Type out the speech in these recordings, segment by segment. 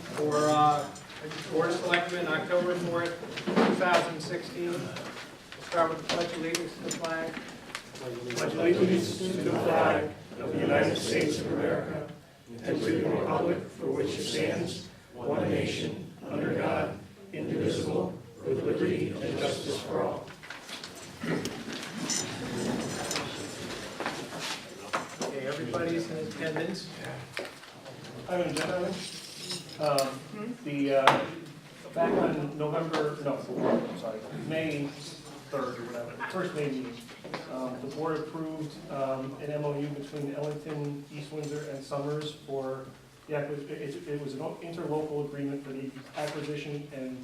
for Board of Selectmen, October 4th, 2016. We'll start with the Pledge of Allegiance to the flag. Pledge allegiance to the flag of the United States of America and to the republic for which it stands, one nation, under God, indivisible, with liberty and justice for all. Okay, everybody's in attendance. I have an agenda item. Back on May 3rd or whatever, first May meeting, the board approved an MOU between Ellington, East Windsor, and Summers for the it was an interlocal agreement for the acquisition and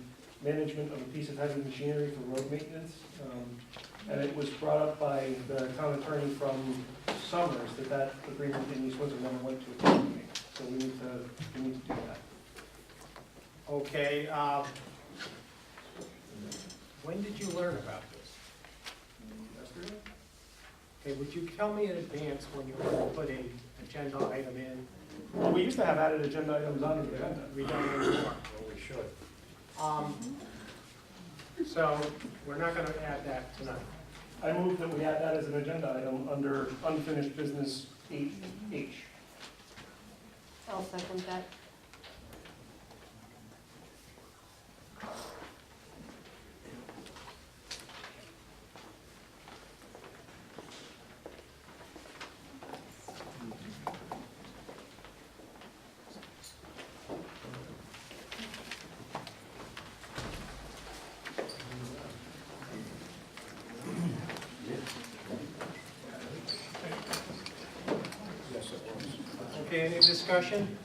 management of a piece of heavy machinery for road maintenance. And it was brought up by the town attorney from Summers that agreement in East Windsor never went to a town meeting. So we need to do that. Okay, when did you learn about this? Yesterday? Okay, would you tell me in advance when you were going to put an agenda item in? Well, we used to have added agenda items on the agenda. We don't anymore. Well, we should. So we're not going to add that tonight. I move that we add that as an agenda item under unfinished business 8H. I'll second that. Okay, any discussion?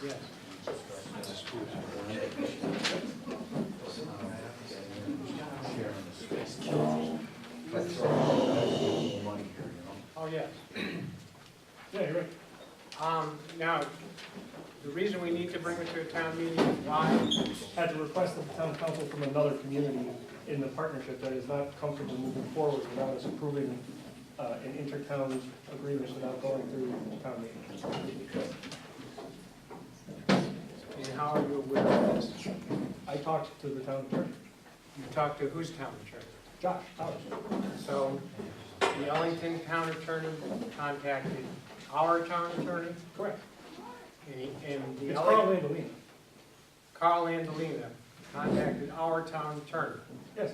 Yes. Oh, yes. Yeah, you're right. Now, the reason we need to bring it to a town meeting is why? At the request of the town council from another community in the partnership that is not comfortable moving forward without us approving an inter-town agreement without going through town meeting. And how are you aware of this? I talked to the town attorney, You talked to whose town attorney? Josh Towers. So the Ellington town attorney contacted our town attorney? Correct. And the It's Carl Landolina. Carl Andolina contacted our town attorney. Yes.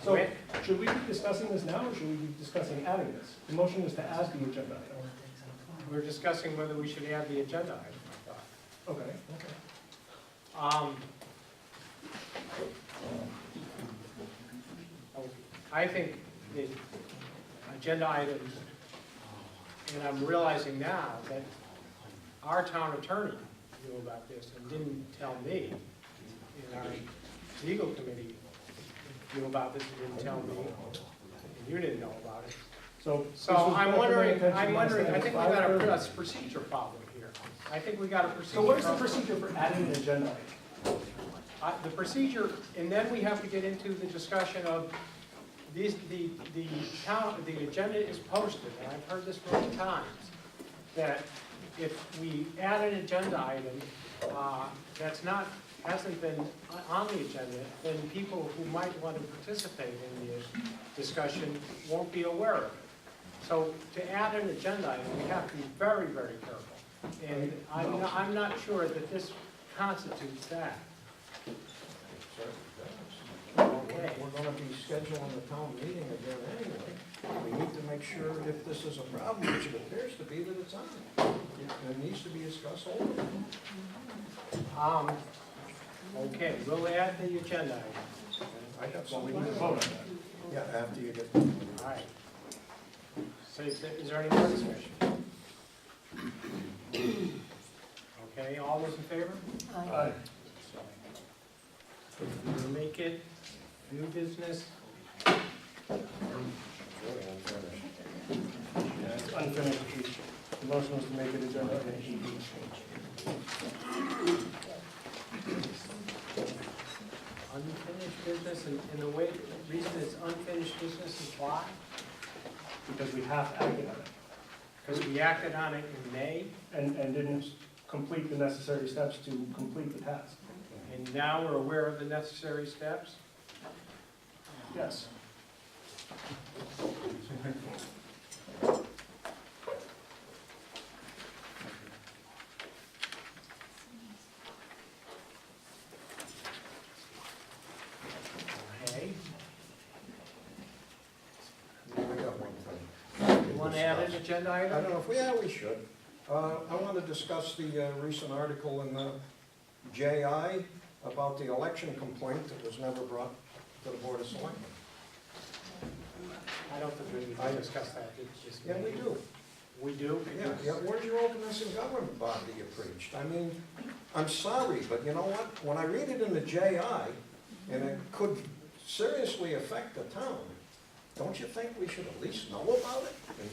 So, should we be discussing this now, or should we be discussing adding this? The motion is to add the agenda item. We're discussing whether we should add the agenda item, I thought. Okay. I think the agenda items, and I'm realizing now that our town attorney knew about this and didn't tell me, and our legal committee knew about this and didn't tell me, and you didn't know about it. So I'm wondering, I think we got a procedure problem here. I think we got a procedure. So what is the problem. procedure for adding an agenda item? The procedure, and then we have to get into the discussion of the agenda is posted, and I've heard this many times, that if we add an agenda item hasn't been on the agenda, then people who might want to participate in the discussion won't be aware of it. So to add an agenda item, we have to be very, very careful. And I'm not sure that this constitutes that. Okay. We're going to be scheduling the town meeting again anyway. We need to make sure if this is a problem, which it appears to be, that it's on. It needs to be discussed over. Okay, we'll add the agenda item. I have Well, we some. need to vote on that. Yeah, after you get. All right. So is there any more discussion? Okay, all those in favor? Aye. We'll make it new business. Yeah, it's unfinished H. The motion was to make it agenda item H. unfinished business, and the way, the reason it's unfinished business is why? Because we have acted on it, Because we acted on it in May, and didn't complete the necessary steps to complete the task. and now we're aware of the necessary steps? Yes. Okay. We got one thing. You want to add an agenda I item? don't know if, yeah, we should. I want to discuss the recent article in the JI about the election complaint that was never brought to the Board of Selectmen. I don't think we need to discuss that. It's just. Yeah, we do. We do? Yeah, where's your openness in government, Bob, that you preached? I mean, I'm sorry, but you know what? When I read it in the JI, and it could seriously affect the town, don't you think we should at least know about it? And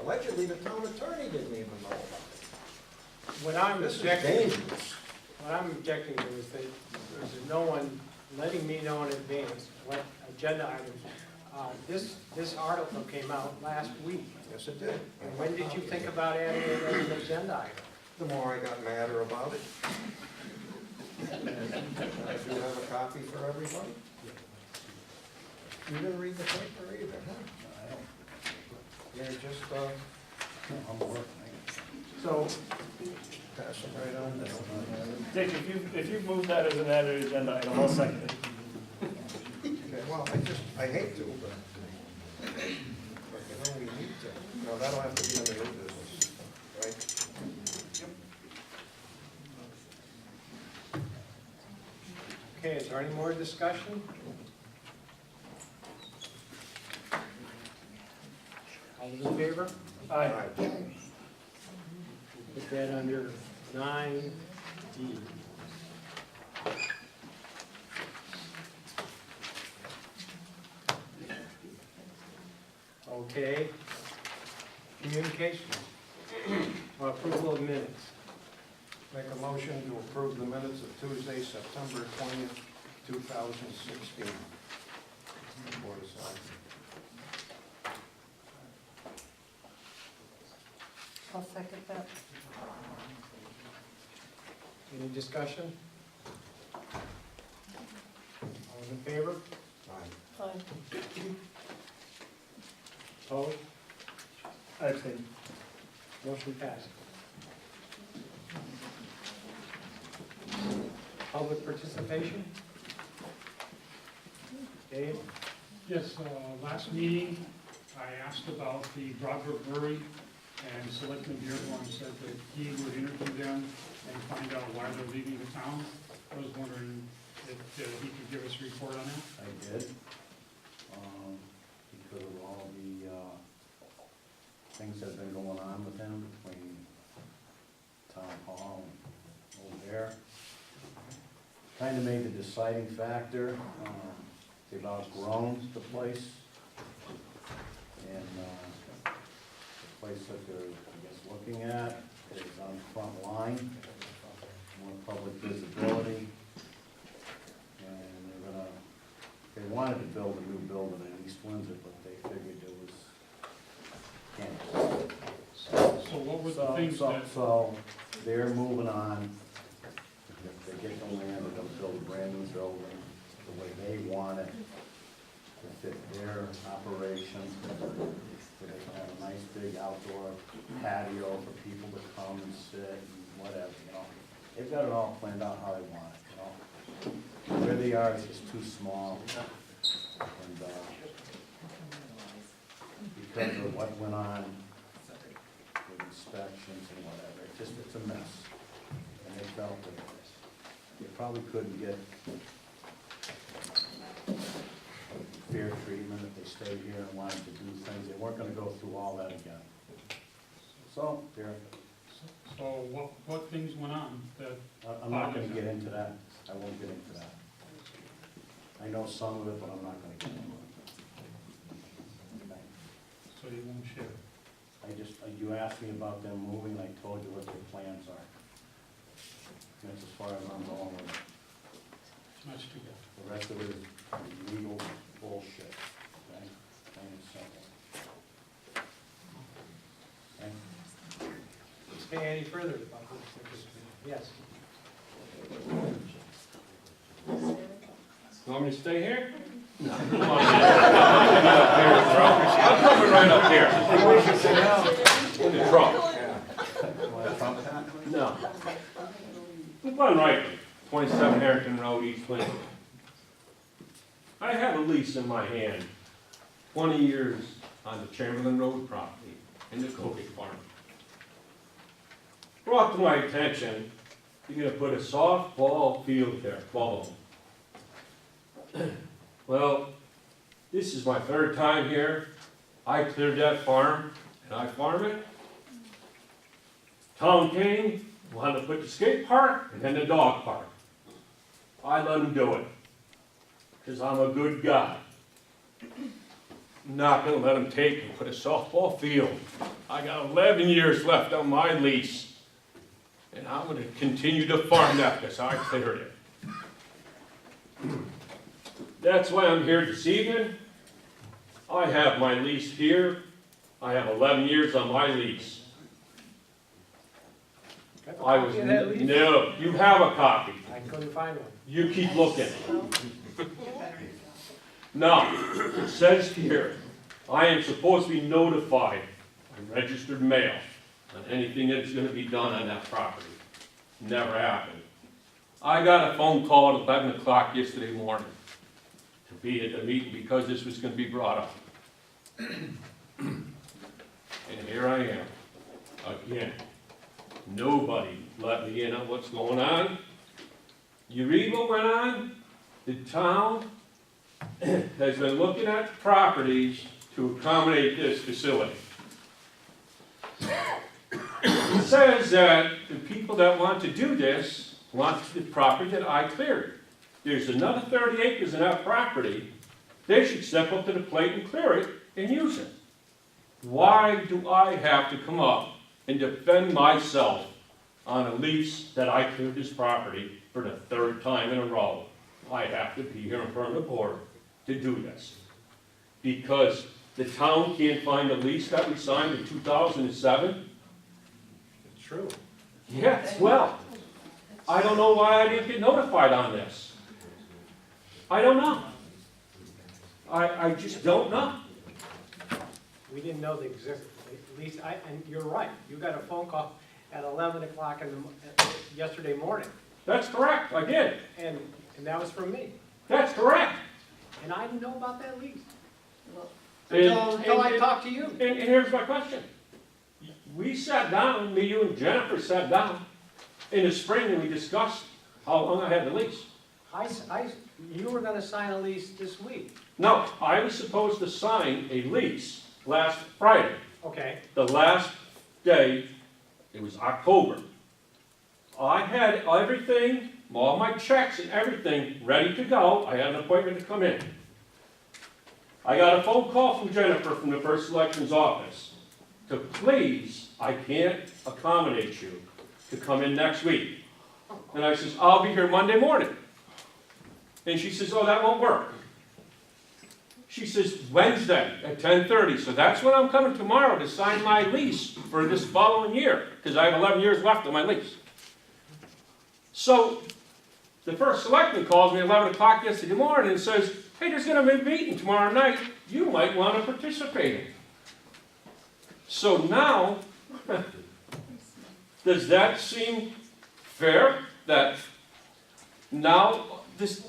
allegedly, the town attorney didn't even know about it. What I'm This is objecting, dangerous. what I'm objecting to is that there's no one letting me know in advance what agenda items. This article came out last week. Yes, it did. And when did you think about adding it as an agenda item? The more I got madder about it. I do have a copy for everybody. You didn't read the paper either, huh? You're just, So, pass it right on down. Dick, if you move that as an added agenda item, I'll second it. Okay, well, I hate to, but you know, we need to. No, that'll have to be under new business, right? Okay, is there any more discussion? All those in favor? Aye. Put that under 9D. Okay. Communications. Approval of minutes. Make a motion to approve the minutes of Tuesday, September 20th, 2016. Board of Selectmen. I'll second that. Any discussion? All those in favor? Aye. Aye. Opposed? I abstain. Motion passed. Public participation? Dave? Yes, last meeting, I asked about the Broadbrook Brewery, and Selectman Beardlawn said that he would interview them and find out why they're leaving the town. I was wondering if he could give us a report on that. I did, because of all the things that have been going on with him between town hall and over there. Kind of made the deciding factor, they've outgrown the place, and the place that they're, I guess, looking at is on the front line, more public visibility, and they're gonna, they wanted to build a new building in East Windsor, but they figured it was, can't. So what were the things that, So they're moving on. If they get the land, they're gonna build a brand new building the way they want it, to fit their operations. So they can have a nice big outdoor patio for people to come and sit and whatever, you know. They've got it all planned out how they want it, you know. Where they are is just too small. And, because of what went on with inspections and whatever, it's a mess. And they felt that they probably couldn't get fair treatment if they stayed here and wanted to do things. They weren't gonna go through all that again. So, they're, so what things went on that, I'm not gonna get into that. I won't get into that. I know some of it, but I'm not gonna get into it. Okay. so you won't share? You asked me about them moving, I told you what their plans are. That's as far as I'm going with it. That's too bad. The rest of it is legal bullshit, okay? Plain and simple. Okay? Okay, any further about this? Yes. You want me to stay here? No. Come on, man. I'm coming right up here. In the truck. Want a Trump hat? No. I'm Glenn Reitman, 27 Harrington Road, East Windsor. I have a lease in my hand, 20 years on the Chamberlain Road property in the Coke Farm. Brought to my attention, you're gonna put a softball field there, ball. Well, this is my third time here. I cleared that farm, and I farm it. Town came, wanted to put the skate park and then the dog park. I let him do it, because I'm a good guy. I'm not gonna let him take and put a softball field. I got 11 years left on my lease, and I'm gonna continue to farm that because I cleared it. That's why I'm here this evening. I have my lease here. I have 11 years on my lease. Got a I was, copy of that lease? no, you have a copy. I couldn't find one. You keep looking. Now, it says here, I am supposed to be notified by registered mail on anything that's gonna be done on that property. Never happened. I got a phone call at 11 o'clock yesterday morning to be at the meeting because this was gonna be brought up. And here I am, again. Nobody let me in on what's going on. You read what went on? The town has been looking at properties to accommodate this facility. It says that the people that want to do this want the property that I cleared. There's another 30 acres in that property. They should step up to the plate and clear it and use it. Why do I have to come up and defend myself on a lease that I cleared this property for the third time in a row? I have to be here in front of the board to do this. Because the town can't find the lease that we signed in 2007? It's true. Yes, well, I don't know why I didn't get notified on this. I don't know. I just don't know. We didn't know the existence, at least and you're right, you got a phone call at 11 o'clock yesterday morning, That's correct, I did. and that was from me. That's correct. And I didn't know about that lease And- until I and- talked to you. And here's my question. We sat down, me, you, and Jennifer sat down in the spring and we discussed how long I had the lease. You were gonna sign a lease this week, No, I was supposed to sign a lease last Friday. okay? The last day, it was October. I had everything, all my checks and everything ready to go. I had an appointment to come in. I got a phone call from Jennifer from the first selectman's office to please, I can't accommodate you to come in next week. And I says, I'll be here Monday morning. And she says, oh, that won't work. She says, Wednesday at 10:30. So that's when I'm coming tomorrow to sign my lease for this following year, because I have 11 years left on my lease. So the first selectman calls me at 11 o'clock yesterday morning and says, hey, there's going to be a meeting tomorrow night. You might want to participate in it. So now, does that seem fair that now this,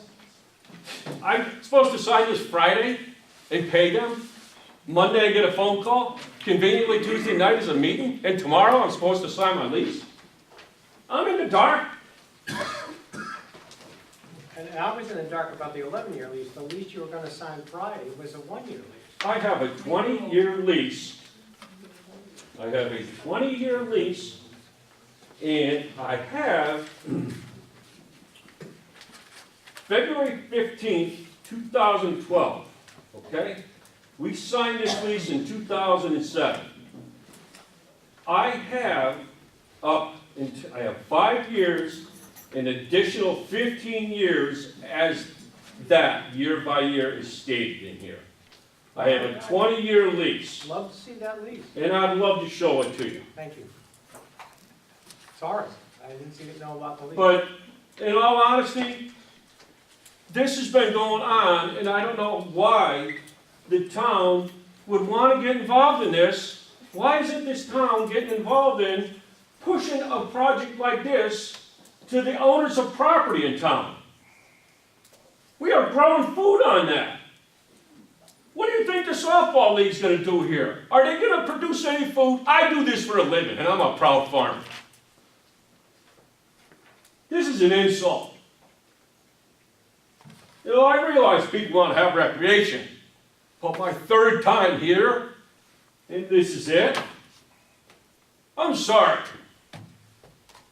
I'm supposed to sign this Friday and pay them? Monday I get a phone call, conveniently Tuesday night is a meeting, and tomorrow I'm supposed to sign my lease? I'm in the dark. And I was in the dark about the 11-year lease. The lease you were gonna sign Friday was a 1-year lease. I have a 20-year lease. I have a 20-year lease, and I have February 15th, 2012, okay? We signed this lease in 2007. I have I have 5 years, an additional 15 years as that, year by year, is stated in here. I have a 20-year lease, Love to see that lease. and I'd love to show it to you. Thank you. Sorry, I didn't know about the lease. But in all honesty, this has been going on, and I don't know why the town would want to get involved in this. Why isn't this town getting involved in pushing a project like this to the owners of property in town? We are growing food on that. What do you think the softball league's gonna do here? Are they gonna produce any food? I do this for a living, and I'm a proud farmer. This is an insult. You know, I realize people want to have recreation, but my third time here, and this is it, I'm sorry.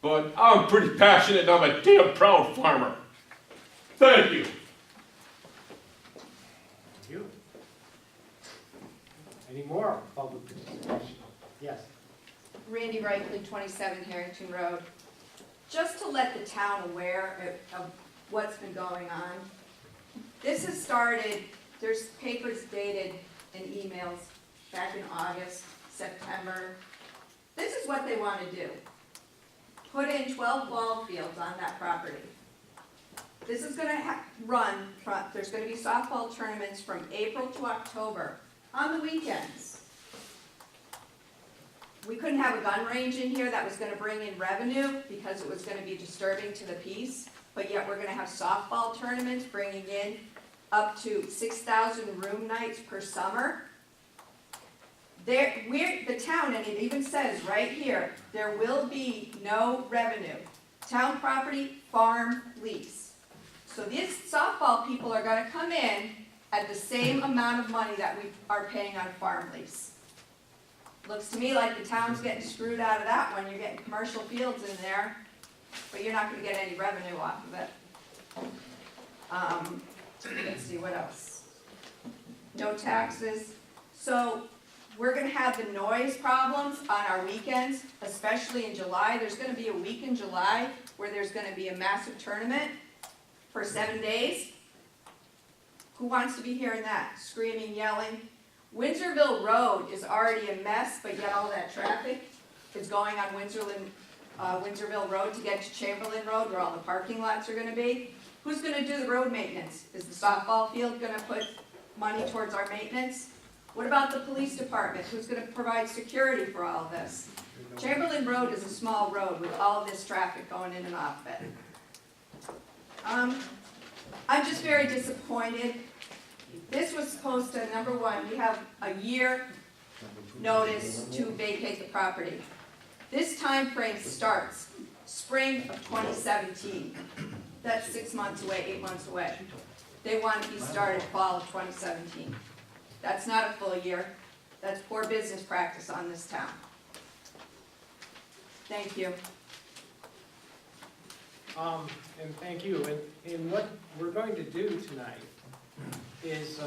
But I'm pretty passionate and I'm a damn proud farmer. Thank you. Thank you. Any more public participation? Yes. Randy Reichley, 27 Harrington Road. Just to let the town aware of what's been going on. This has started, there's papers dated and emails back in August, September. This is what they want to do. Put in 12 ball fields on that property. This is going to there's going to be softball tournaments from April to October on the weekends. We couldn't have a gun range in here that was going to bring in revenue because it was going to be disturbing to the peace, but yet we're going to have softball tournaments bringing in up to 6,000 room nights per summer. The town, and it even says right here, there will be no revenue. Town property, farm, lease. So these softball people are going to come in at the same amount of money that we are paying on farm lease. Looks to me like the town's getting screwed out of that one. You're getting commercial fields in there, but you're not going to get any revenue off of it. Let's see, what else? No taxes. So we're going to have the noise problems on our weekends, especially in July. There's going to be a week in July where there's going to be a massive tournament for 7 days. Who wants to be hearing that? Screaming, yelling. Windsorville Road is already a mess, but yet all that traffic is going on Windsorville Road to get to Chamberlain Road where all the parking lots are going to be. Who's going to do the road maintenance? Is the softball field going to put money towards our maintenance? What about the police department? Who's going to provide security for all of this? Chamberlain Road is a small road with all of this traffic going in and off of it. I'm just very disappointed. This was supposed to, number one, we have a year notice to vacate the property. This time frame starts spring of 2017. That's 6 months away, 8 months away. They want to be started fall of 2017. That's not a full year. That's poor business practice on this town. Thank you. And thank you. And what we're going to do tonight is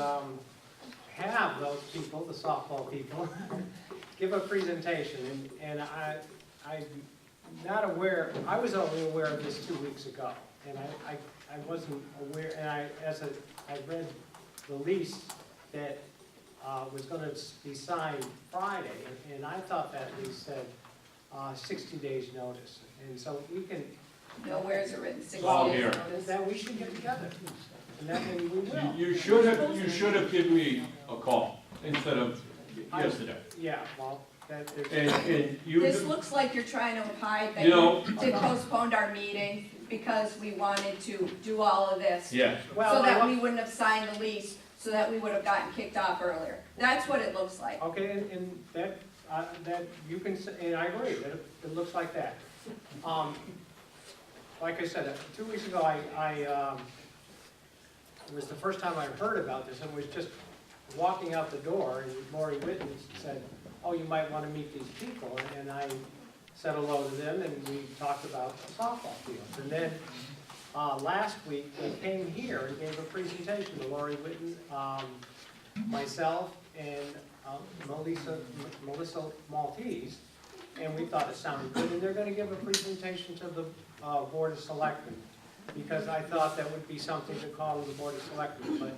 have those people, the softball people, give a presentation. And I'm not aware, I was only aware of this 2 weeks ago. And I wasn't aware, and I read the lease that was going to be signed Friday, and I thought that lease said 60 days notice. And so we can, Nowhere is it written 6 all days here. notice. that we should get together. And then we will. You should have given me a call instead of yesterday. Yeah, well, there's. And you, This looks like you're trying to hide that You know- you postponed our meeting because we wanted to do all of this. yeah, So that we wouldn't have signed the lease, so that we would have gotten kicked off earlier. That's what it looks like. Okay, and that you can, and I agree, that it looks like that. Like I said, 2 weeks ago, it was the first time I heard about this, and was just walking out the door, and Lori Whitten said, oh, you might want to meet these people, and I said hello to them, and we talked about the softball fields. And then last week, they came here and gave a presentation to Lori Whitten, myself, and Melissa Maltese, and we thought it sounded good, and they're going to give a presentation to the Board of Selectmen because I thought that would be something to call to the Board of Selectmen, but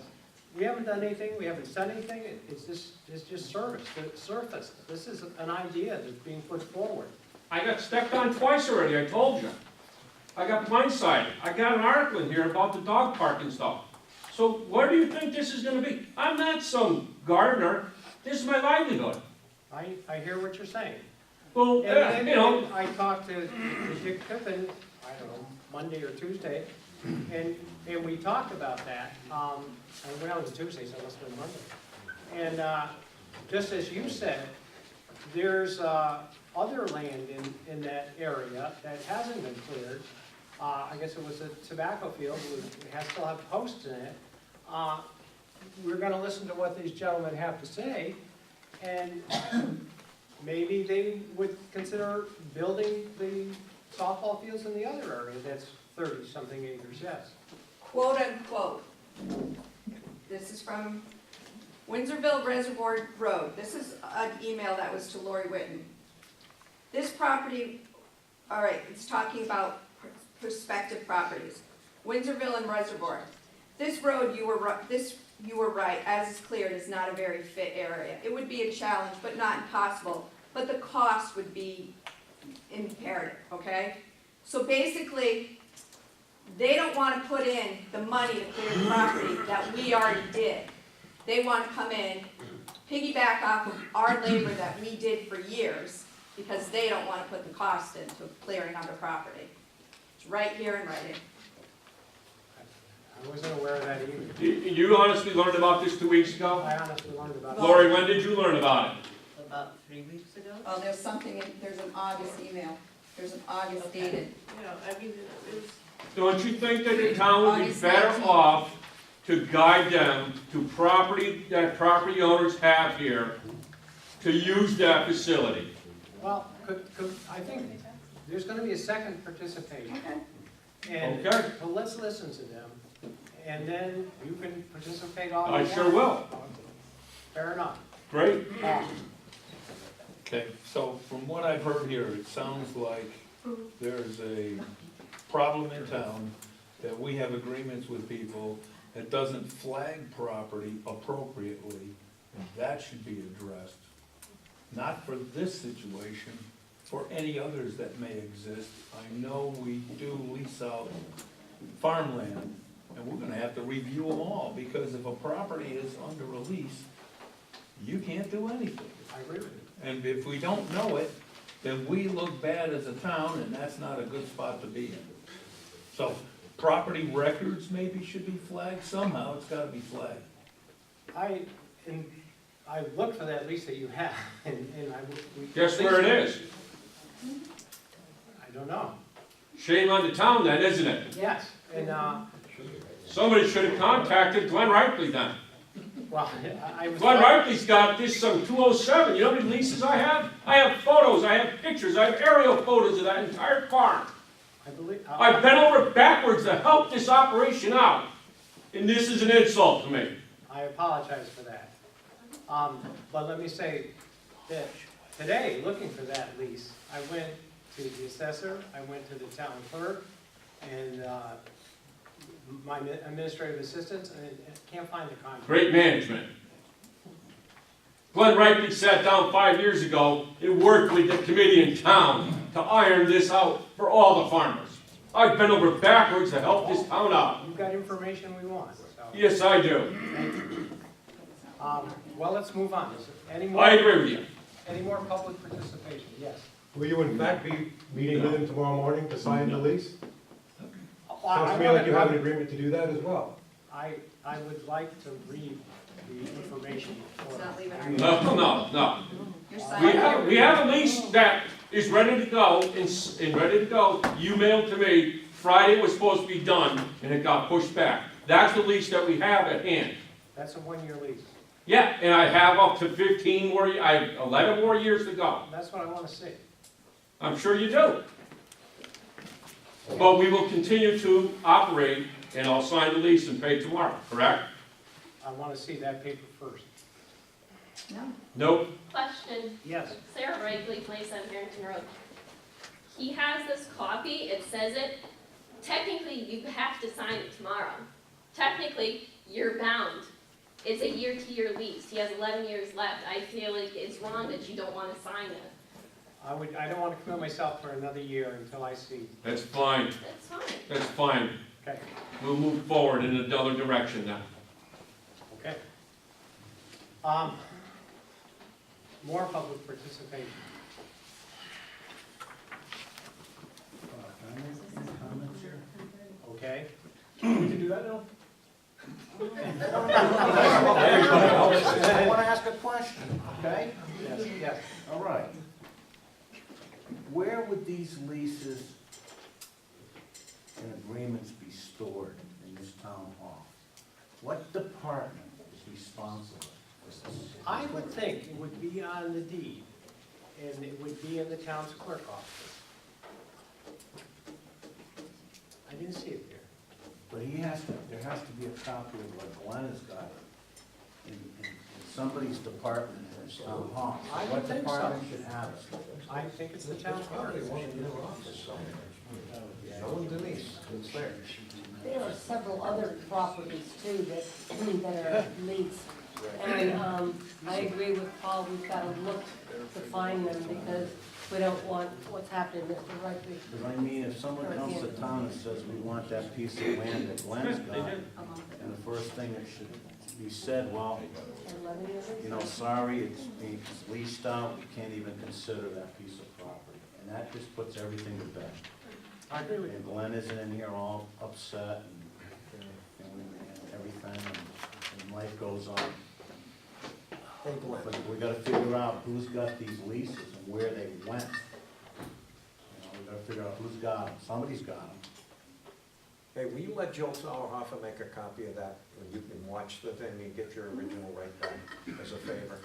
we haven't done anything, we haven't said anything, it's just surface. This is an idea that's being put forward. I got stepped on twice already, I told you. I got blindsided. I got an article in here about the dog park and stuff. So where do you think this is gonna be? I'm not some gardener. This is my livelihood. I hear what you're saying. Well, And you know, I talked to Dick Pippin, I don't know, Monday or Tuesday, and we talked about that. It was Tuesday, so it must have been Monday. And just as you said, there's other land in that area that hasn't been cleared. I guess it was a tobacco field, it has still have posts in it. We're gonna listen to what these gentlemen have to say, and maybe they would consider building the softball fields in the other area that's 30-something acres, yes. Quote unquote. This is from Windsorville Reservoir Road. This is an email that was to Lori Whitten. This property, all right, it's talking about prospective properties. Windsorville and Reservoir. This road, you were right, as is cleared, is not a very fit area. It would be a challenge, but not impossible. But the cost would be imperative, okay? So basically, they don't want to put in the money to clear the property that we already did. They want to come in, piggyback off of our labor that we did for years, because they don't want to put the cost into clearing other property. It's right here in writing. I wasn't aware of that either. you honestly learned about this 2 weeks ago? I honestly learned about it. Lori, when did you learn about it? About 3 weeks ago? Oh, there's something, there's an August email. There's an August dated. Yeah, I mean, it's, Don't you think that the town would be August better 19th. off to guide them to property that property owners have here to use that facility? Well, I think there's gonna be a second participation. Okay. And Okay. so let's listen to them, and then you can participate all you I want. sure will. Fair enough. Great. Okay, so from what I've heard here, it sounds like there's a problem in town, that we have agreements with people that doesn't flag property appropriately, and that should be addressed. Not for this situation, for any others that may exist. I know we do lease out farmland, and we're gonna have to review them all, because if a property is under a lease, you can't do anything. I agree with you. And if we don't know it, then we look bad as a town, and that's not a good spot to be in. So, property records maybe should be flagged, somehow it's gotta be flagged. I looked for that lease that you have, and Guess where it is? I don't know. Shame on the town then, isn't it? Yes, and, Somebody should have contacted Glenn Ripley then. well, I was. Glenn Ripley's got this, some 207, you know how many leases I have? I have photos, I have pictures, I have aerial photos of that entire farm. I believe. I've been over backwards to help this operation out, and this is an insult to me. I apologize for that. But let me say that today, looking for that lease, I went to the assessor, I went to the town clerk, and my administrative assistants, and I can't find the contract. Great management. Glenn Ripley sat down 5 years ago and worked with the committee in town to iron this out for all the farmers. I've been over backwards to help this town out. You've got information we want, so. Yes, I do. Thank you. Well, let's move on. Is there any I more, agree with you. any more public participation? Yes. Will you in fact be meeting with him tomorrow morning to sign the lease? I Sounds to me like you have an agreement to do that as well. I would like to read the information. It's not leaving our. No. You're signing. We have a lease that is ready to go, and ready to go, you mailed to me, Friday it was supposed to be done, and it got pushed back. That's the lease that we have at hand. That's a one-year lease. Yeah, and I have up to 15 more, I have 11 more years to go. That's what I want to see. I'm sure you do. But we will continue to operate, and I'll sign the lease and pay tomorrow, correct? I want to see that paper first. No. Nope. Question, Yes. Sarah Wrigley, Place on Harrington Road. He has this copy, it says it, technically, you have to sign it tomorrow. Technically, you're bound. It's a year-to-year lease. He has 11 years left. I feel like it's wrong that you don't want to sign it. I don't want to commit myself for another year until I see. That's fine, That's fine. that's fine. Okay, We'll move forward in another direction now. okay. More public participation. Can I make some comments here? Okay. We can do that now? I want to ask a question, okay? Yes, yes. All right. Where would these leases and agreements be stored in this town hall? What department is responsible for this? I would think it would be on the deed, and it would be in the town's clerk office. I didn't see it there. But there has to be a copy of what Glenn has got in somebody's department in his town hall. I would What think so. department should have it? I think it's the town's clerk. Probably one in your office somewhere. No one, Denise, it's there. There are several other properties too that are leased. And I agree with Paul, we've got to look to find them because we don't want what's happening, Mr. Rightby. Because I mean, if someone comes to town and says, we want that piece of land that Glenn's got, and the first thing that should be said, well, 11 years. you know, sorry, it's leased out, we can't even consider that piece of property. And that just puts everything to bed. I agree with you. And Glenn isn't in here all upset and everything, and life goes on. Hey, Glenn. But we gotta figure out who's got these leases and where they went. You know, we gotta figure out who's got them, somebody's got them. Hey, will you let Joe Sauerhofer make a copy of that, and you can watch the thing and get your original right back as a favor?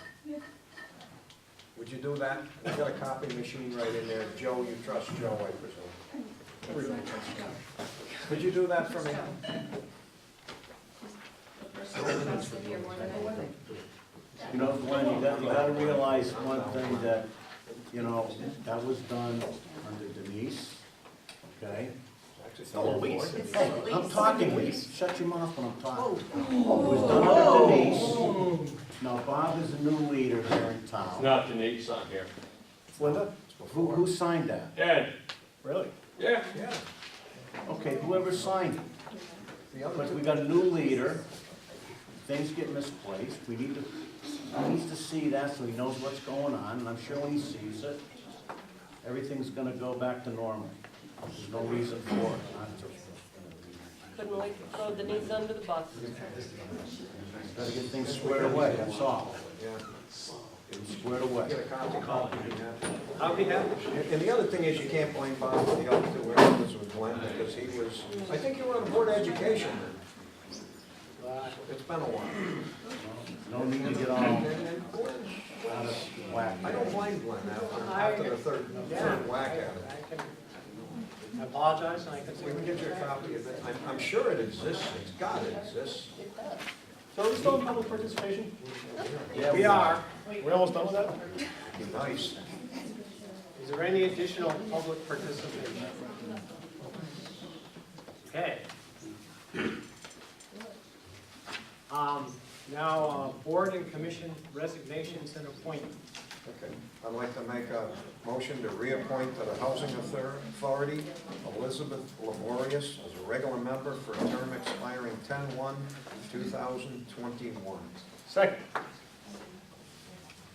Would you do that? We got a copy machine right in there. Joe, you trust Joe, I presume. Could you do that for me? The person wants to hear more than I would. You know, Glenn, you gotta realize one thing that, you know, that was done under Denise, okay? It's not a lease. I'm talking, will you shut your mouth when I'm talking? It was done under Denise. Now, Bob is a new leader here in It's town. not Denise on here. Linda? Who signed that? Ed, Really? yeah, Yeah. Okay, whoever signed it. The other But two. we got a new leader, things get misplaced, he needs to see that so he knows what's going on, and I'm sure when he sees it, everything's gonna go back to normal. There's no reason for it not to. Couldn't wait to throw Denise under the bus. Gotta get things squared away, that's all. Yeah. Get them squared away. Get a copy. Yeah. I'll be happy. And the other thing is, you can't blame Bob for the other two areas with Glenn, because he was, I think you were on the Board of Education then. It's been a while. No need to get all And Glenn, out of whack. I don't blame Glenn after the third whack at it. I can, I apologize, and I can We can say. get you a copy of it. I'm sure it exists, it's gotta exist. So are we still in public participation? Yeah, We are. We're almost done with that? Be nice. Is there any additional public participation? Okay. Now, board and commission resignations and appointments. Okay. I'd like to make a motion to reappoint to the Housing Authority Elizabeth Laborious as a regular member for a term expiring 10/1/2021. Second.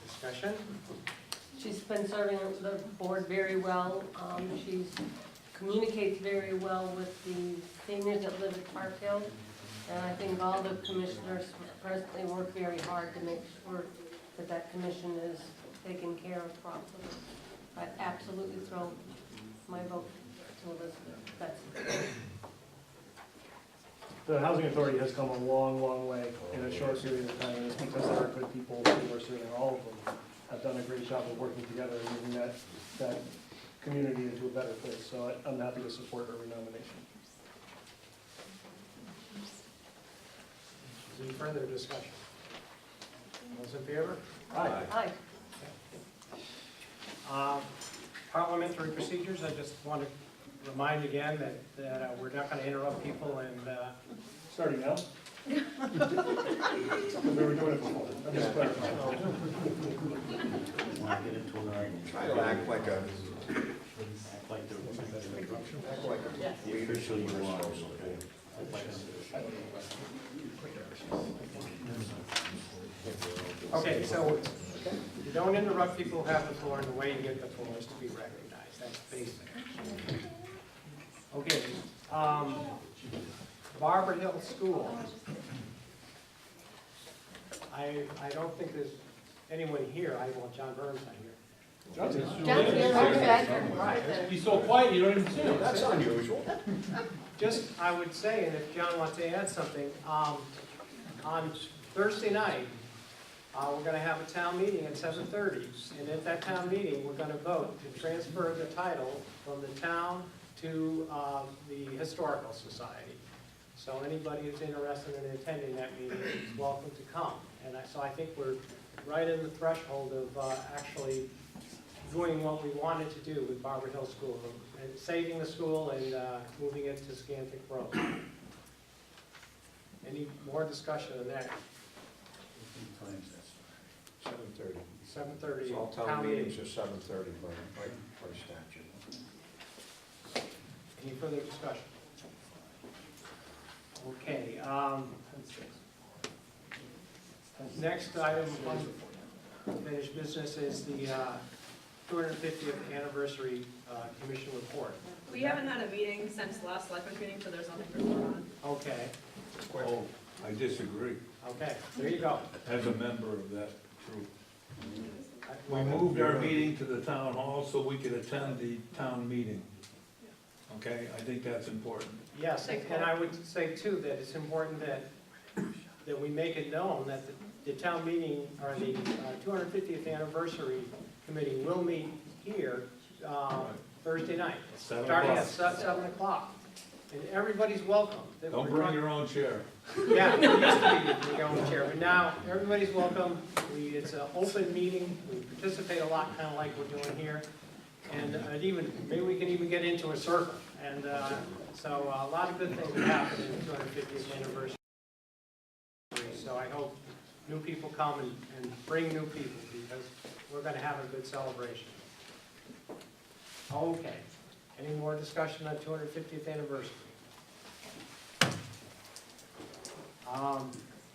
Discussion? She's been serving the board very well. She communicates very well with the seniors that live at Park Hill. And I think all the commissioners presently work very hard to make sure that that commission is taken care of properly. I absolutely throw my vote to Elizabeth. That's The Housing Authority has come a long, long way in a short period of time, and it's because there are good people who are serving. All of them have done a great job of working together and moving that community into a better place. So I'm happy to support her renomination. Is there any further discussion? Those in favor? Aye. Parliamentary procedures, I just want to remind again that we're not gonna interrupt people and, Starting now? Because we were doing it before. I'm just clarifying. Want to get into an argument? Try to act like a, Act like the act like a leader. official you are, okay? okay, so you don't interrupt people who have the floor, and the way you get the floor is to be recognized. That's basic. Okay, Barbara Hill School. I don't think there's anyone here. Well, John Burns not here. John's here, I'm back here. Right. He's so quiet, you don't even see him. That's unusual. Just, I would say, and if John wants to add something, on Thursday night, we're gonna have a town meeting at 7:30. And at that town meeting, we're gonna vote to transfer the title from the town to the Historical Society. So anybody who's interested in attending that meeting is welcome to come. And so I think we're right in the threshold of actually doing what we wanted to do with Barbara Hill School, and saving the school and moving it to Scantic Road. Any more discussion on that? 7:30. 7:30. So all town meetings are 7:30 by statute. Any further discussion? Okay, next item on unfinished business is the 250th anniversary commission report. We haven't had a meeting since the last selectmen's meeting, so there's nothing to report on. Okay, Oh, I disagree, okay, there you go. as a member of that group. We moved our meeting to the town hall so we could attend the town meeting. Okay, I think that's important. Yes, and I would say too that it's important that we make it known that the town meeting, or the 250th anniversary committee will meet here Thursday night, 7 starting at o'clock. 7 o'clock. And everybody's welcome. Don't bring your own chair. Yeah, we used to be the own chair, but now everybody's welcome. It's an open meeting. We participate a lot, kind of like we're doing here. And maybe we can even get into a circle. And so a lot of good things have happened in the 250th anniversary. So I hope new people come and bring new people, because we're going to have a good celebration. Okay. Any more discussion on 250th anniversary?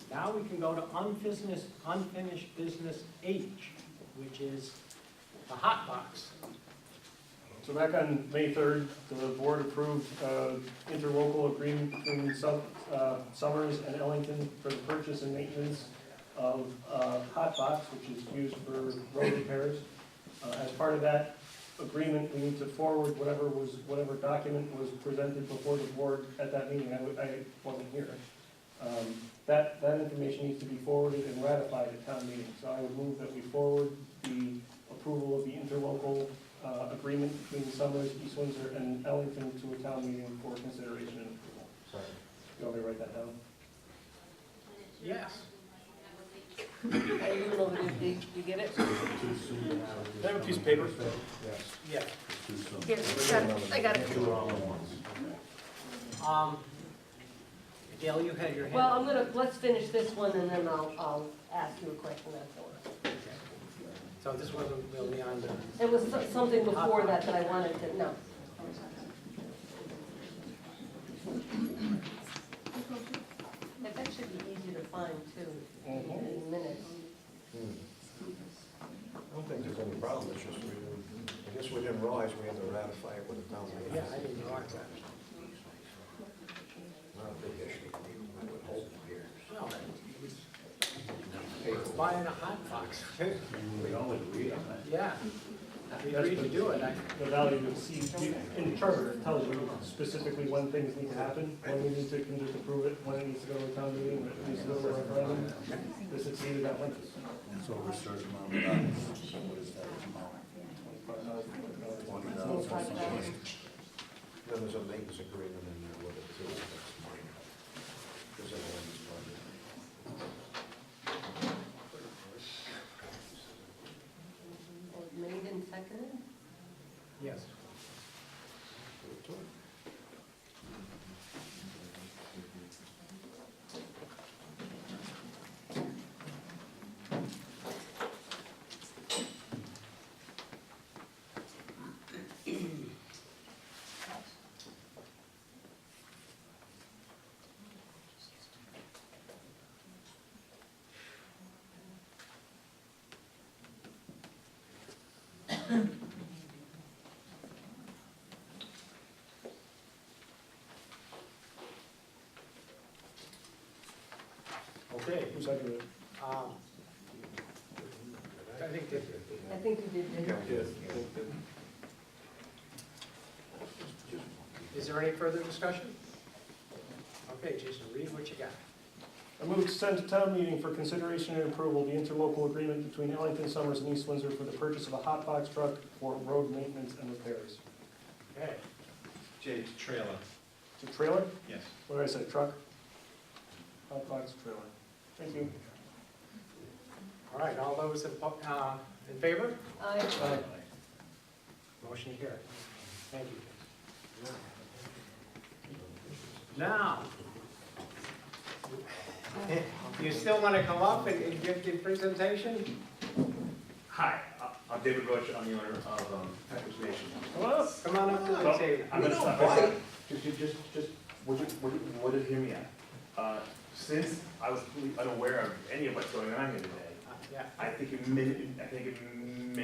Now we can go to unfinished business H, which is the hot box. So back on May 3rd, the board approved interlocal agreement between Summers and Ellington for the purchase and maintenance of hot box, which is used for road repairs. As part of that agreement, we need to forward whatever document was presented before the board at that meeting. I wasn't here. That information needs to be forwarded and ratified at town meeting. So I would move that we forward the approval of the interlocal agreement between Summers, East Windsor, and Ellington to a town meeting for consideration and approval. Sorry. You want me to write that down? Yes. I didn't know that you get it? Too soon to have. Can I have a piece of paper? Yes. Yeah. Too soon. Here, I got it. Do it all at once. Gail, you had your hand Well, up. let's finish this one and then I'll ask you a question afterwards. So this wasn't really on the, It was something before that I wanted to know. That should be easy to find too, in minutes. I don't think there's any problem, it's just I guess we didn't realize we had to ratify it with the town meeting. yeah, I didn't know that. Not a big issue, I would hope here. No, it's buying a hot box. We all agree on that. Yeah, we agreed to do it. The value of C, in the charter, it tells you specifically when things need to happen, when we need to, can just approve it, when it needs to go to the town meeting, when it needs to go to a referendum. This exceeded that limit. It's over a certain amount of dollars. What is that amount? $20. Then there's a maintenance agreement in there with it too, that's minor. Because everyone's budget. Made and seconded? Yes. Two Okay, Who's seconded it? um, I think that, I think you did, didn't you? Yes. is there any further discussion? Okay, Jason, read what you got. I move to send to town meeting for consideration and approval the interlocal agreement between Ellington, Summers, and East Windsor for the purchase of a hot box truck for road maintenance and repairs. Okay, James, trailer. It's a trailer? Yes. What did I say, truck? Hot box trailer. Thank you. all right, all those in favor? Aye. Motion carried. Thank you. Now, you still want to come up and give your presentation? Hi, I'm David Roach, I'm the owner of Packers Nation. Come on up. Come on up to the table. I'm gonna stop right there. Just, what did you hear me at? Since I was completely unaware of any of what's going on here today, Yeah, I think it may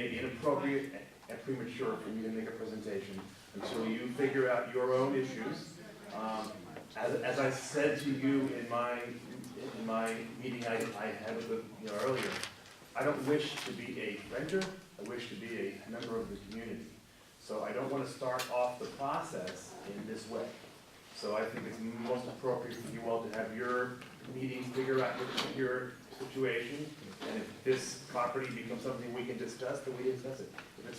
be inappropriate and premature for me to make a presentation until you figure out your own issues. As I said to you in my meeting I had with you earlier, I don't wish to be a renter, I wish to be a member of the community. So I don't want to start off the process in this way. So I think it's most appropriate for you all to have your meeting, figure out your situation, and if this property becomes something we can discuss, then we discuss it.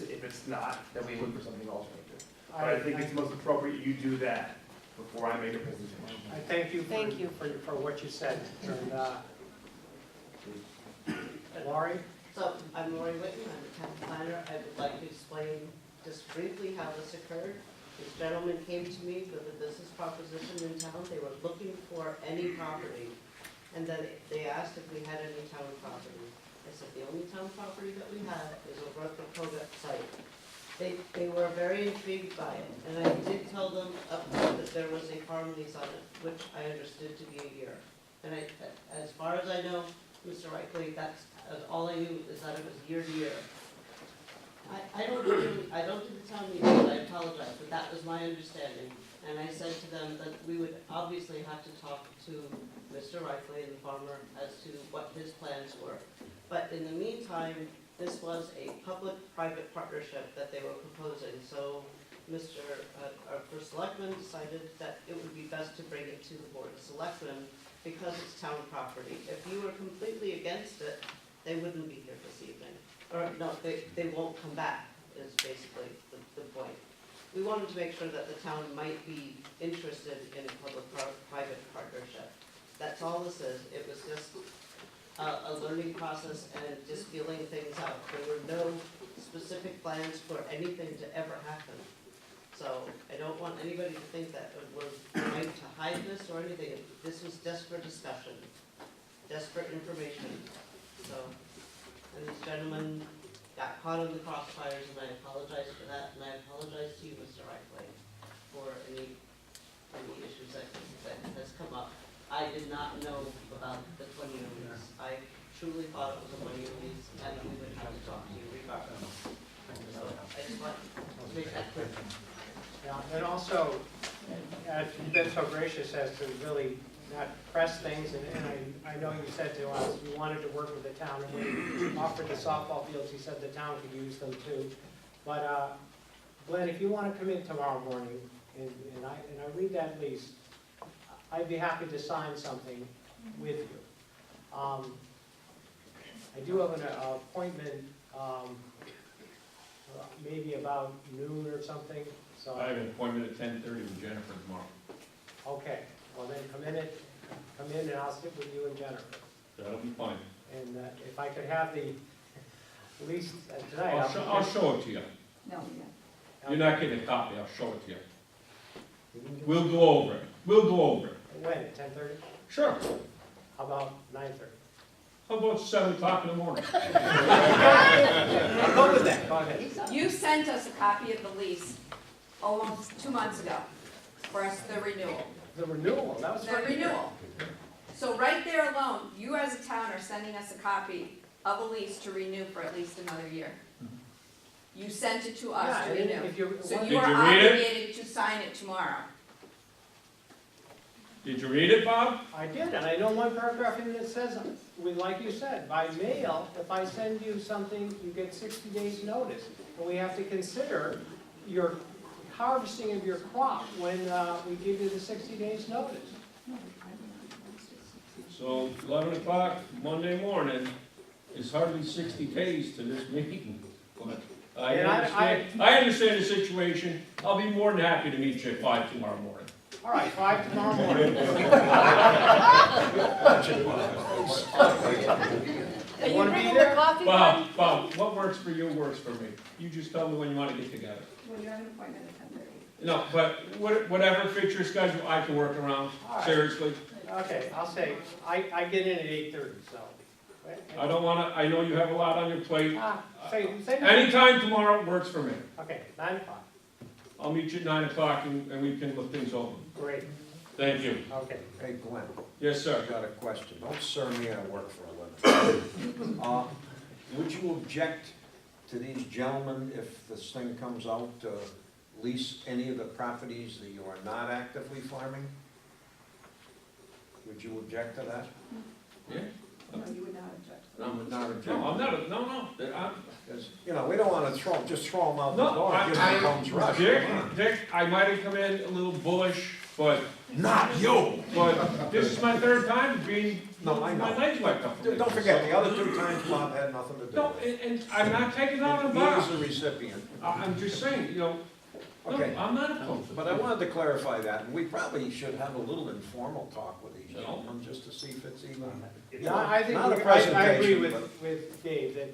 If it's not, then we look for something alternative. But I think it's most appropriate you do that before I make a presentation. I thank you Thank you. for what you said. And, Laurie? So, I'm Lori Whitman, I'm the town planner. I would like to explain just briefly how this occurred. This gentleman came to me with a business proposition in town. They were looking for any property. And then they asked if we had any town property. I said, the only town property that we have is over at the Kogut site. They were very intrigued by it, and I did tell them upfront that there was a farm lease on it, which I understood to be a year. And as far as I know, Mr. Reichley, that's all I knew is that it was year to year. I don't do the town meetings, I apologize, but that was my understanding. And I said to them that we would obviously have to talk to Mr. Reichley, the farmer, as to what his plans were. But in the meantime, this was a public-private partnership that they were proposing. So our first selectman decided that it would be best to bring it to the board of selectmen because it's town property. If you were completely against it, they wouldn't be here this evening. Or no, they won't come back, is basically the point. We wanted to make sure that the town might be interested in a public-private partnership. That's all this is. It was just a learning process and just feeling things out. There were no specific plans for anything to ever happen. So I don't want anybody to think that we're trying to hide this or anything. This was just for discussion, desperate information. So, and this gentleman got caught in the crossfires, and I apologize for that, and I apologize to you, Mr. Reichley, for any issues that has come up. I did not know about the 20-year lease. I truly thought it was a 1-year lease, and we would have to talk to you regardless. So I just want to make that clear. Yeah, and also, you've been so gracious as to really not press things, and I know you said to us, you wanted to work with the town, and when we offered the softball fields, you said the town could use them too. But, Glenn, if you want to come in tomorrow morning, and I read that lease, I'd be happy to sign something with you. I do have an appointment, maybe about noon or something, so. I have an appointment at 10:30 with Jennifer tomorrow. Okay, well then come in and I'll sit with you and Jennifer. That'll be fine. And if I could have the lease tonight. I'll show it to you. No, You're not getting a copy, I'll show it to you. We'll go over it. We'll go over it. When, at 10:30? Sure. How about 9:30? How about 7 o'clock in the morning? I'll go with that, go ahead. You sent us a copy of the lease almost 2 months ago for us, the renewal. The renewal, that was. The renewal. So right there alone, you as a town are sending us a copy of a lease to renew for at least another year. You sent it to us to Yeah, and renew. if you, So Did you are you read it? obligated to sign it tomorrow. Did you read it, Bob? I did, and I know one paragraph in it says, like you said, by mail, if I send you something, you get 60 days notice. And we have to consider your harvesting of your crop when we give you the 60 days notice. So 11 o'clock Monday morning is hardly 60 days to this meeting. But I And I understand the situation. I'll be more than happy to meet you at 5 tomorrow morning. All right, 5 tomorrow morning. Are you Wanna be bringing there? the coffee? Bob? Bob, what works for you works for me. You just tell me when you want to get together. Well, you have an appointment at 10:30. No, but whatever fits your schedule, I can work around, All right. seriously. Okay, I'll say, I get in at 8:30, so. I don't wanna, I know you have a lot on your plate. Say 9. Anytime tomorrow works for me. Okay, 9 o'clock, I'll meet you at 9 o'clock and we can look things over. great, Thank you. okay. Hey, Glenn, Yes, sir. I got a question. Don't sir me, I work for a living. Would you object to these gentlemen, if this thing comes out, to lease any of the properties that you are not actively farming? Would you object to that? Yeah. No, you would not object. I would not object. No, I'm not, no, I'm, Because, you know, we don't want to just throw them out the no, door and give them a bum's rush. Dick, I might have come in a little bullish, but, Not you! but this is my third time being, No, I know. my legs wiped up. from Don't it. forget, the other 2 times Bob had nothing to do No, with it. and I'm not taking out on He was Bob. the recipient. I'm just saying, you know, no, Okay. I'm not opposed to But I wanted to clarify that, and we probably should have a little informal talk with these gentlemen, just to see if it's even. No, I think, Not a I agree presentation, with Dave, that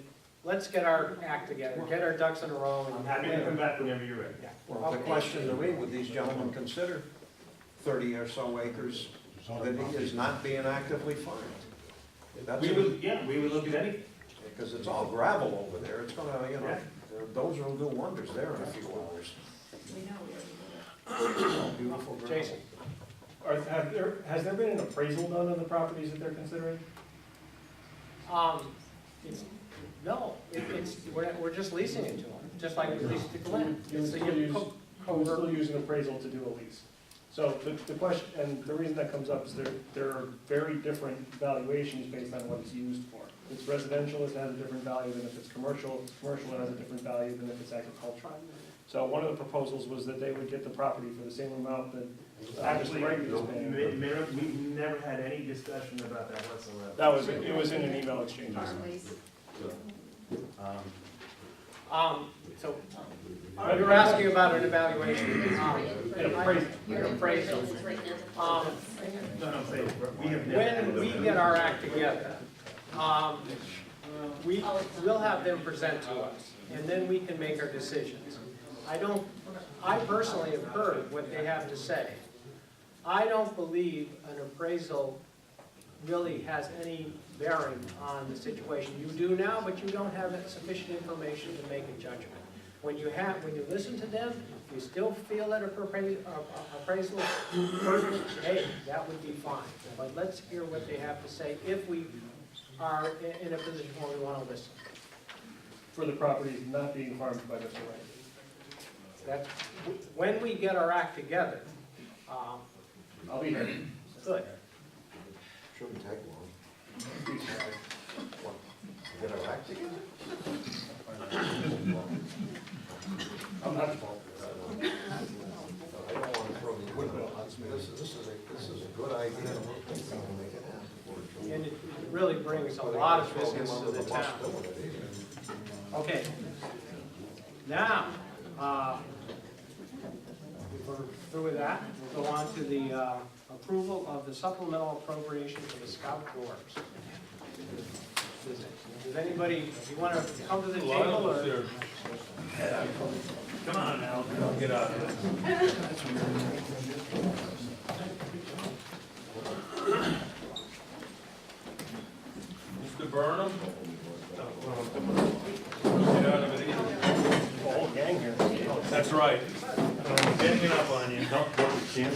let's get our act together, get our ducks in a row. and- I'm happy to come back whenever you're ready. Yeah. Well, the question to me, would these gentlemen consider 30 or so acres that is not being actively farmed? That's We would, yeah, we would look at anything. Because it's all gravel over there, it's gonna, you know, those will do wonders there in a few hours. We know we already did it. Beautiful gravel. Jason? Has there been an appraisal done on the properties that they're considering? It's, no, we're just leasing it to them, just like we leased to Glenn. You would It's the still use, co- you would still covert. use an appraisal to do a lease. So the question, and the reason that comes up is there are very different valuations based on what it's used for. If it's residential, it has a different value than if it's commercial. If it's commercial, it has a different value than if it's agricultural. So one of the proposals was that they would get the property for the same amount that Actually, Agri is paying. we've never had any discussion about that whatsoever. That was, it was in an email exchange. Farm lease. So, you're asking about an evaluation. An appraisal. An appraisal. No, I'm saying, we have never. When we get our act together, we'll have them present to us, and then we can make our decisions. I personally have heard what they have to say. I don't believe an appraisal really has any bearing on the situation. You do now, but you don't have sufficient information to make a judgment. When you listen to them, if you still feel that appraisal, hey, that would be fine. But let's hear what they have to say if we are in a position where we want to listen. For the properties not being farmed by Mr. Wright. That's, when we get our act together, I'll be here. good. Shouldn't take long. What, get our act together? I'm not involved. I don't want to throw the wood out. This is a good idea. I think we can make it happen. And it really brings a lot of business to the town. Okay. Now, if we're through with that, we'll go on to the approval of the supplemental appropriation for the Scout Dwarves. Does anybody, if you want to come to the table, or? Come on now, get out of here. Mr. Burnham? Get out of it either. The whole gang here. That's right. I'm ganging up on you. I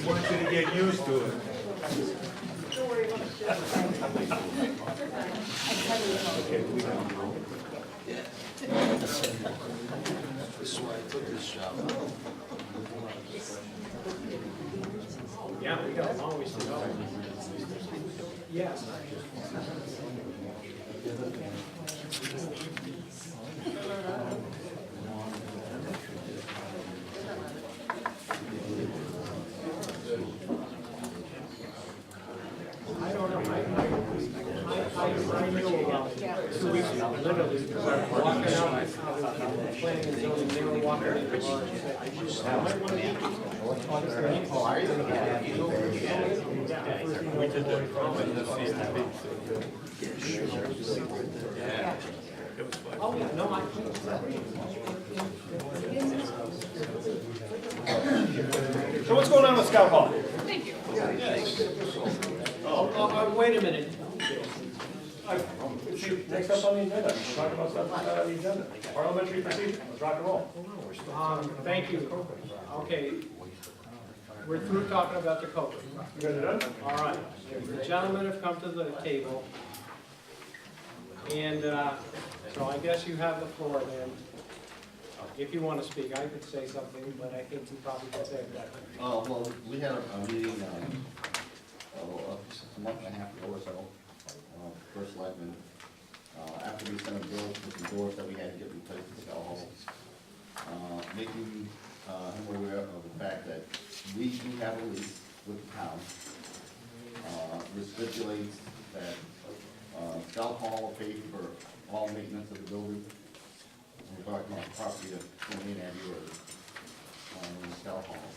want you to get used to it. This is why I took this job. Yeah, we got a long ways to go. Yes. I don't know, I knew about 2 weeks ago, literally, because I was walking out, planning and zoning, they were walking in the bar, and said, I might want to eat these. Oh, are you gonna get We did that probably this season. Yeah. It was fun. Oh, yeah, no, I So what's going on with Scout Hall? Thank you. wait a minute. Next up on the agenda, we're talking about stuff not on the agenda. Parliamentary procedure, let's rock and roll. Thank you. Okay. We're through talking about the COVID. You guys are done? All right. The gentlemen have come to the table. And so I guess you have the floor then. If you want to speak, I could say something, but I think you probably could say it better. Well, we had a meeting, a month and a half ago or so, first Selectmen, after we sent a bill with the doors that we had to get replaced in Scout Hall, making him aware of the fact that we do have a lease with the town, which stipulates that Scout Hall will pay for all maintenance of the building. We're talking about property of 28 Abbey Road, in Scout Hall,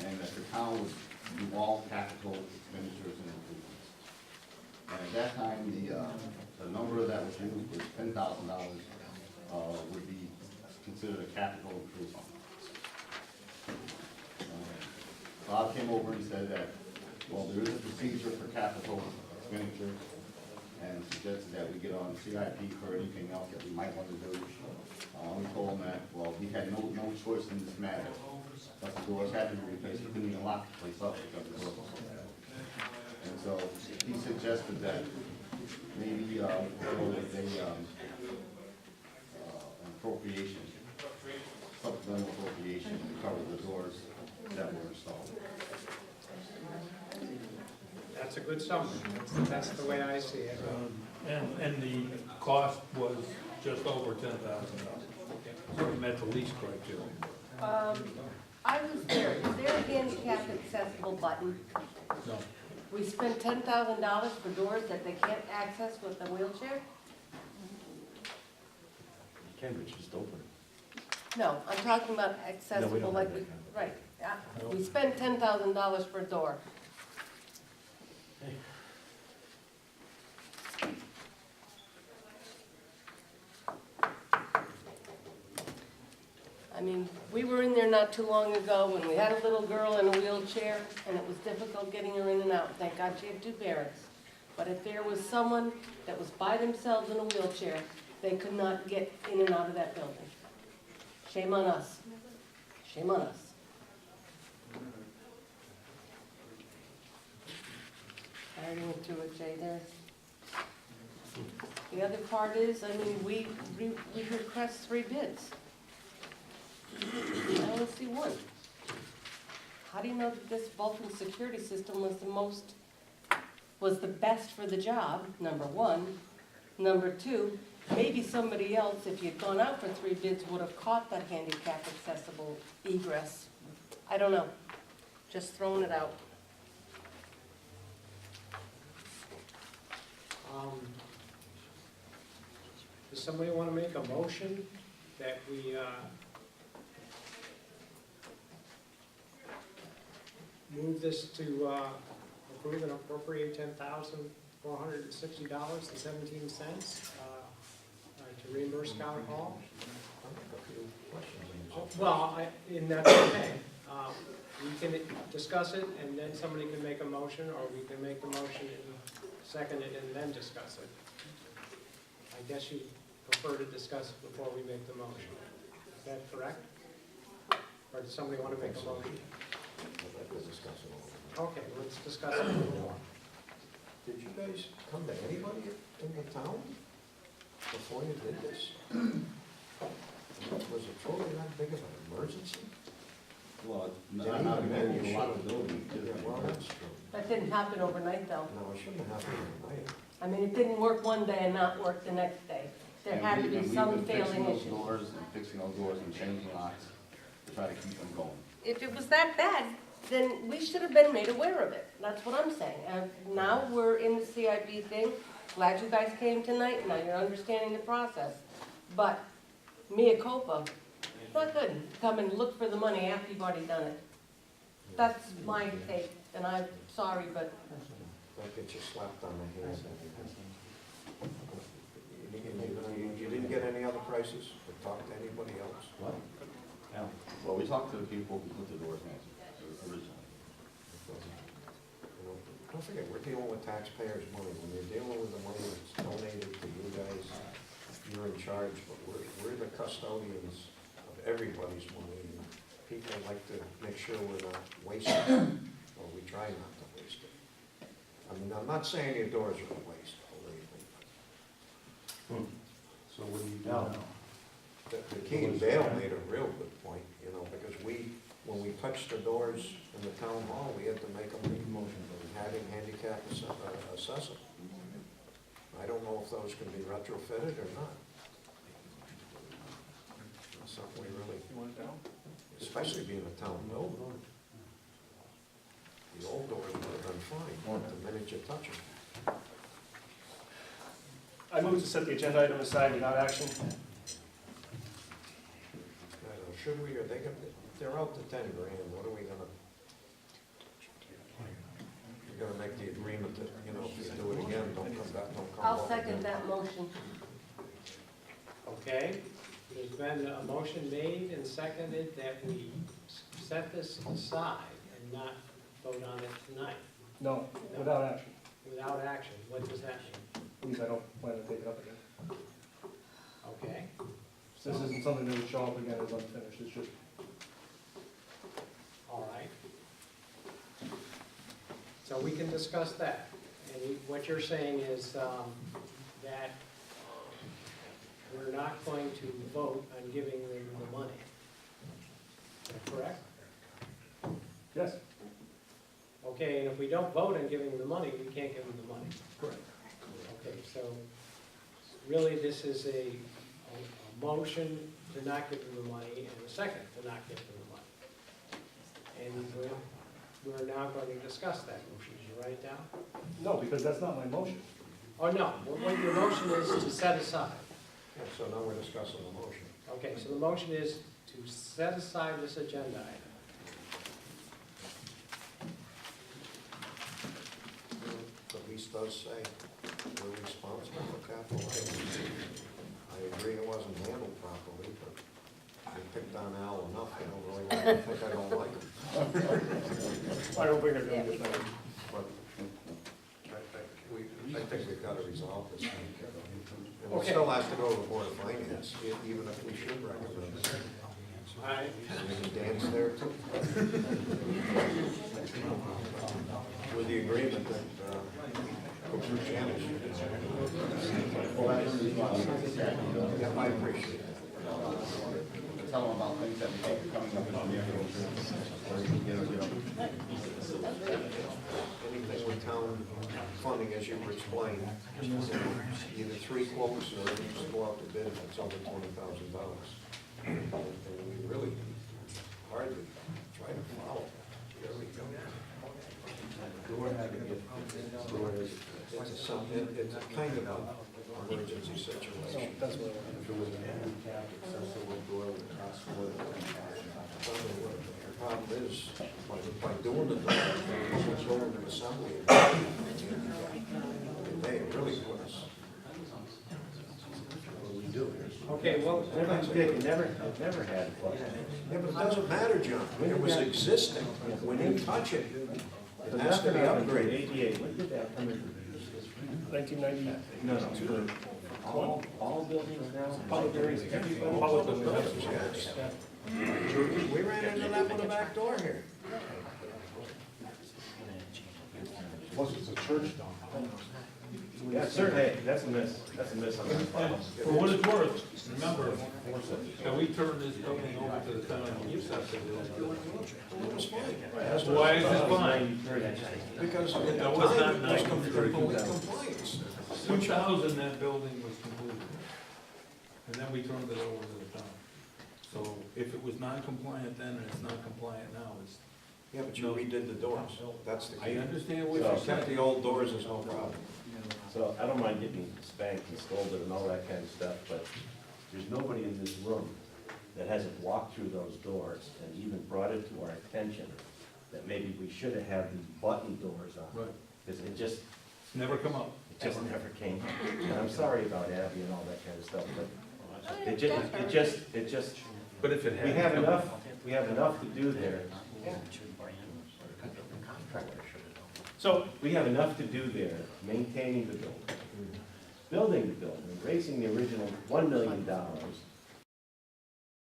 and that the town would do all capital expenditures and improvements. And at that time, the number that was used was $10,000 would be considered a capital improvement. Bob came over and said that, well, there is a procedure for capital expenditures, and suggested that we get on CIP for anything else that we might want to do. We told him that, well, we had no choice in this matter, but the doors had to be replaced. We couldn't even lock the place up because the doors were so bad. And so he suggested that maybe an appropriation, supplemental appropriation to cover the doors that were installed. That's a good summary. That's the way I see it. And the cost was just over $10,000. So we met the lease criteria. I was there, is there a handicap accessible button? No. We spent $10,000 for doors that they can't access with a wheelchair? Cambridge just opened. No, I'm talking about accessible, like, have that right. We spent $10,000 for a door. I mean, we were in there not too long ago when we had a little girl in a wheelchair, and it was difficult getting her in and out. Thank God she had 2 parents. But if there was someone that was by themselves in a wheelchair, they could not get in and out of that building. Shame on us. Shame on us. I already went through it, Jay, there. The other part is, I mean, we request 3 bids. I only see 1. How do you know that this Vulcan security system was the best for the job, number 1? Number 2, maybe somebody else, if you'd gone out for 3 bids, would have caught that handicap accessible egress. I don't know. Just throwing it out. Does somebody want to make a motion that we move this to approve and appropriate $10,460.17 to reimburse Scout Hall? Well, and that's okay. We can discuss it, and then somebody can make a motion, or we can make the motion and second it and then discuss it. I guess you prefer to discuss it before we make the motion. Is that correct? Or does somebody want to make a motion? Okay, let's discuss it a little more. Did you guys come to anybody in the town before you did this? Was it totally that big of an emergency? Well, Yeah, not even many, then you a lot of should've- buildings, Yeah, well, too. that's true. That didn't happen overnight though. No, it shouldn't have happened overnight. I mean, it didn't work one day and not work the next day. There And had we- to be and some we've been failing fixing those issues. doors and fixing those doors and changing locks to try to keep them going. If it was that bad, then we should have been made aware of it. That's what I'm saying. Now we're in the CIP thing. Glad you guys came tonight. Now you're understanding the process. But mea culpa, it's not good. Come and look for the money after you've already done it. That's my take, and I'm sorry, but That gets you slapped on the hand. You didn't get any other prices, or talk to anybody else? What? Yeah, well, we talked to the people who put the doors in originally. You know, don't forget, we're dealing with taxpayers' money. When you're dealing with the money that's donated to you guys, you're in charge, but we're the custodians of everybody's money. And people like to make sure we're not wasting it, or we try not to waste it. I mean, I'm not saying your doors are a waste, believe me. So what do you do No. now? The key Bale made a real good point, you know, because when we touched the doors in the town hall, we had to make them having handicap accessible. I don't know if those can be retrofitted or not. That's something we really, especially being a town building. The old doors would have been fine, the minute you touch them. I move to set the agenda item aside without action. Should we, or they're out to 10 grand, what are we gonna? You're gonna make the agreement that, you know, if you do it again, don't come back, don't come back. I'll second that motion. Okay, there's been a motion made and seconded that we set this aside and not vote on it tonight, No, without action. without action. What does that mean? Please, I don't plan to take it up again. Okay, This isn't something that would show up again as unfinished, it's just, all right. So we can discuss that. And what you're saying is that we're not going to vote on giving them the money. Is that correct? yes, Okay, and if we don't vote on giving them the money, we can't give them the money. correct. Okay, so really this is a motion to not give them the money and a second to not give them the money. And we're now going to discuss that motion. Did you write it down? No, because that's not my motion. Oh, no, what your motion is to set aside. Yeah, so now we're discussing the motion. Okay, so the motion is to set aside this agenda item. The lease does say we're responsible for capital items. I agree it wasn't handled properly, but I picked on Al enough, I don't really want to think I don't like him. I don't think I'm doing this now. But I think we've got to resolve this thing. And it Okay. still has to go to the Board of Finance, even if we should recommend it. All right, And Dan's there too. With the agreement that, Janice. Well, that's the response. Yeah, I appreciate it. Tell them about things that we think are coming up in the near future, or you can get them. Anything with town funding, as you were explaining, either 3 quotes or it needs to go out to bid if it's over $20,000. And we really hardly try to follow. There we go. Door had to get, door is, It's a kind of an emergency situation. That's what if it was a handicap accessible door with a cost more than The problem is, by doing the door, it's going to assembly. They really put us. what we do. okay, well, I've never had Yeah, but it doesn't matter, John. It was existing. When you touch it, it has to be upgraded. When did that come into? 1990. No, all buildings now? Public areas, everybody, public buildings. Yes. Yeah. We ran into that with a back door here. Plus it's a church down. Yeah, certainly, that's a miss on that part. And for what it's worth, remember, can we turn this building over to the town and use that building? It was fine. Why is it fine? Because at That the was not time, it was 93, complete 2000. compliance. 2000, that building was completed. And then we turned it over to the town. So if it was non-compliant then and it's not compliant now, it's, Yeah, but you redid the doors, that's the I key. understand what If you're you kept saying. the old doors, there's no problem. So I don't mind getting spanked and scolded and all that kind of stuff, but there's nobody in this room that hasn't walked through those doors and even brought it to our attention that maybe we should have had these button doors on. Right. Because it just Never come up. never came. And I'm sorry about Abby and all that kind of stuff, but it just, But if it we had. have enough to do there. So we have enough to do there, maintaining the building, building the building, raising the original $1 million,